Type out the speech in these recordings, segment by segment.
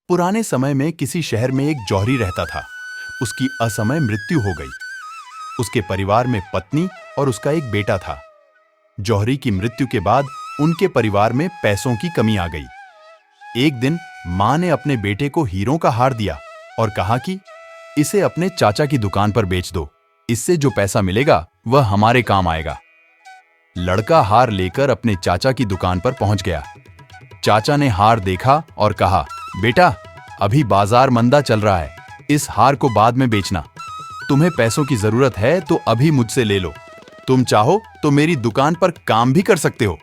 पुराने समय में किसी शहर में एक जौहरी रहता था। उसकी असमय मृत्यु हो गई। उसके परिवार में पत्नी और उसका एक बेटा था। जौहरी की मृत्यु के बाद उनके परिवार में पैसों की कमी आ गई। एक दिन मां ने अपने बेटे को हीरों का हार दिया और कहा कि इसे अपने चाचा की दुकान पर बेच दो, इससे जो पैसा मिलेगा वह हमारे काम आएगा। लड़का हार लेकर अपने चाचा की दुकान पर पहुंच गया। चाचा ने हार देखा और कहा, बेटा, अभी बाजार मंदा चल रहा है, इस हार को बाद में बेचना। तुम्हें पैसों की जरूरत है तो अभी मुझसे ले लो। तुम चाहो तो मेरी दुकान पर काम भी कर सकते हो।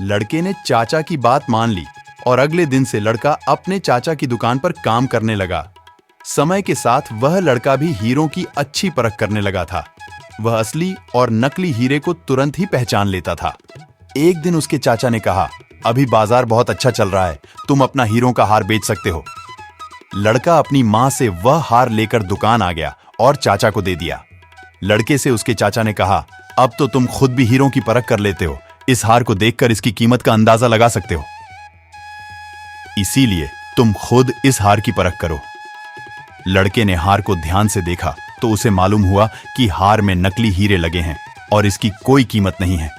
लड़के ने चाचा की बात मान ली और अगले दिन से लड़का अपने चाचा की दुकान पर काम करने लगा। समय के साथ वह लड़का भी हीरों की अच्छी परख करने लगा था। वह असली और नकली हीरे को तुरंत ही पहचान लेता था। एक दिन उसके चाचा ने कहा, अभी बाजार बहुत अच्छा चल रहा है, तुम अपना हीरों का हार बेच सकते हो। लड़का अपनी मां से वह हार लेकर दुकान आ गया और चाचा को दे दिया। लड़के से उसके चाचा ने कहा, अब तो तुम खुद भी हीरों की परख कर लेते हो, इस हार को देखकर इसकी कीमत का अंदाजा लगा सकते हो। इसीलिए तुम खुद इस हार की परख करो। लड़के ने हार को ध्यान से देखा तो उसे मालूम हुआ कि हार में नकली हीरे लगे हैं और इसकी कोई कीमत नहीं है।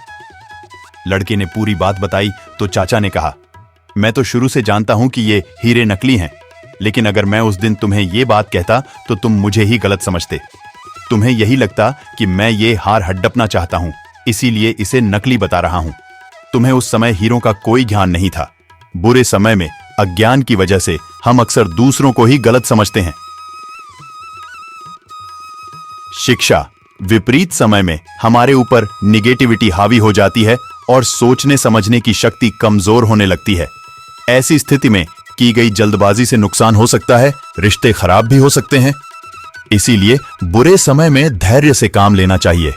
लड़के ने पूरी बात बताई तो चाचा ने कहा, मैं तो शुरू से जानता हूं कि ये हीरे नकली हैं, लेकिन अगर मैं उस दिन तुम्हें ये बात कहता तो तुम मुझे ही गलत समझते। तुम्हें यही लगता कि मैं ये हार हड़पना चाहता हूं, इसीलिए इसे नकली बता रहा हूं। तुम्हें उस समय हीरों का कोई ज्ञान नहीं था। बुरे समय में अज्ञान की वजह से हम अक्सर दूसरों को ही गलत समझते हैं। शिक्षा। विपरीत समय में हमारे ऊपर निगेटिविटी हावी हो जाती है और सोचने समझने की शक्ति कमजोर होने लगती है। ऐसी स्थिति में की गई जल्दबाजी से नुकसान हो सकता है, रिश्ते खराब भी हो सकते हैं। इसीलिए बुरे समय में धैर्य से काम लेना चाहिए।